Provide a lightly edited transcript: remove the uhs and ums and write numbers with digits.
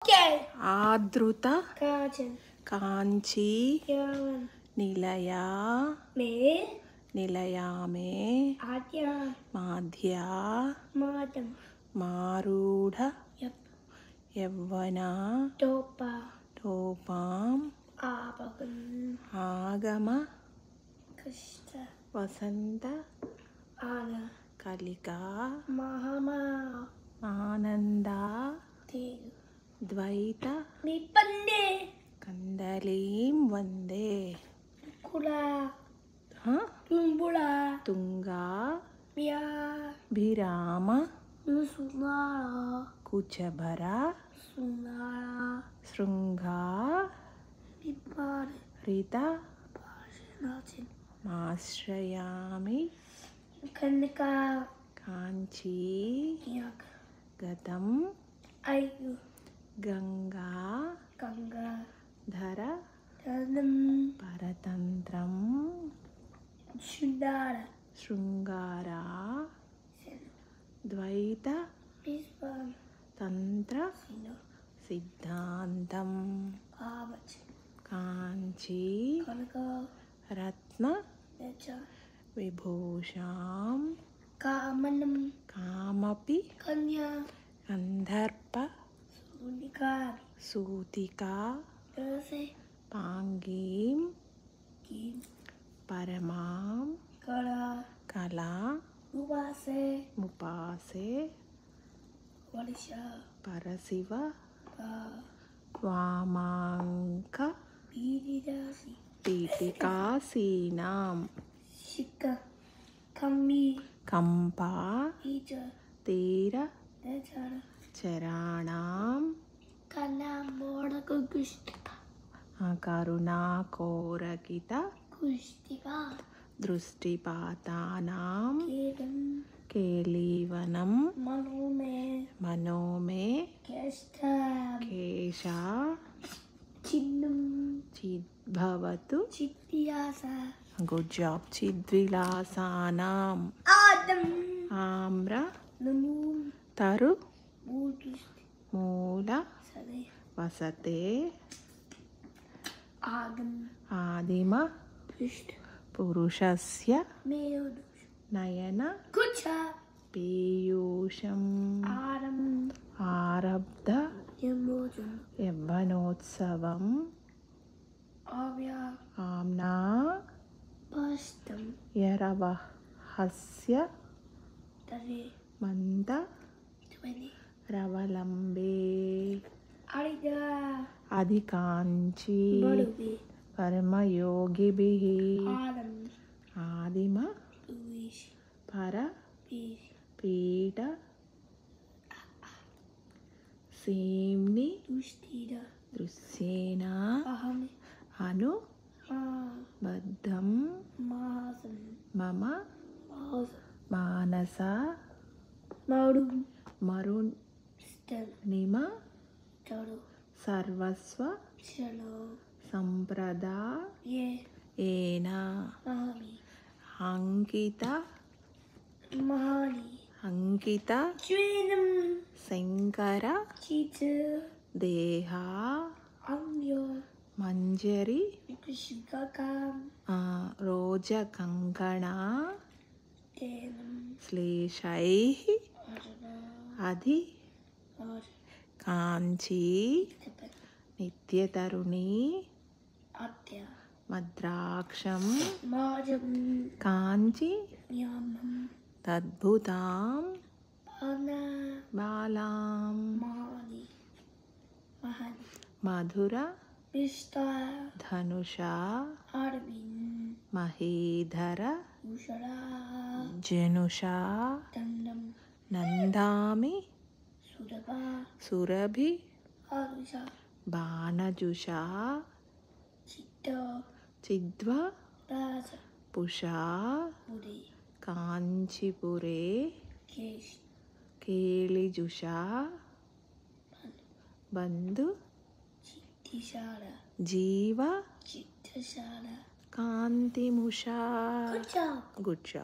ఆదృత కాజల్ కాంచి యావన్ నిలయా మే నిలయామే ఆద్య మాధ్యా మాదం మారూఢ యప్ యవ్వన టోప టోపాం ఆపగం ఆగమ కష్ట వసంత ఆన కలిక మహమా ఆనంద తేలు ద్వైత నిపండే కందలీం వందే కులా హ? తుంబుళ తుంగా వ్యా భిరామ సునార కుచభర సునార శృంగా నిపార్ రిత పాశనాచిన్ మాశ్రయామి కన్నిక కాంచీ యాగ గతం అయ్యు గంగా గంగా ధర ధనం పరతంత్రం శుండార శృంగార ద్వైత విశ్వం తంత్ర సిను సిద్ధాంతం ఆవచ్ కాంచీ కనక రత్న నచ విభూషాం కామనం కామపి కన్యా గంధర్ప సునికారి సూతికా రసే పాంగీం కీం పరమాం కళా కళా ఉవాసే ముపాసే వర్ష పరశివ కా వామాంక పీడిదాసి పీఠికాసీనాం శిఖ కమ్మి కంపా ఈచ తీర నచర చరాణాం కన్నా మోడకు కుష్టిక కరుణాకోరకిత కుష్టిక దృష్టిపాతానాం కేదం కేలీవనం మనోమే మనోమే కేష్ట కేశ చిన్నం చిద్భవతు చిత్యాస గుడ్ జాబ్ చిద్విలాసానాం ఆదం ఆమ్ర నము తరు భూతుష్టి మూల సదే వసతే ఆగం ఆదిమ పుష్ట పురుషస్య మేయోడు నయన కుచ పీయూషం ఆరం ఆరబ్ధ యమోజం యవ్వనోత్సవం ఆవ్యా ఆమ్నా పష్టం యరవహస్య తరే మంద ధ్వని రవలంబే అడిగా అధికాంచి బడువి పరమయోగిభిః ఆరం ఆదిమ దువిష్ పర పీష్ పీఠ సీమ్ని దుష్టిద దృశ్యేన అహం అను ఆ బద్ధం మాసం మమ మాస మానస మౌడు మరుణిమ స్టల్ తడు సర్వస్వ చలో సంప్రదాయేన ఏ మహామి అంకిత మహాని అంకిత జ్వేనం శంకర చిత్ దేహ అంగ్యో మంజరి కృష్ణకాం రోజ కంకణ తేనం శ్లేషై అర్ణ అధి ఆర్ కాంచీ తప నిత్యతరుణి అత్య మద్రాక్షం మాజం కాంచి న్యామం తద్భుతాం పానా బాలాం మహాని మహాని మధుర విష్ట ధనుషా అరవిన్ మహీధర ఉషరా జనుషా దండం నందామి సురభా సురభి ఆరుష బాణజుషా చిత్త చిద్వ రాజ పుషా పురి కాంచీపురే కేష్ కేళిజుషా బంధు చిత్తిశాల జీవ చిత్తశాల కాంతిముషా గుడ్ జాబ్ గుడ్ జాబ్.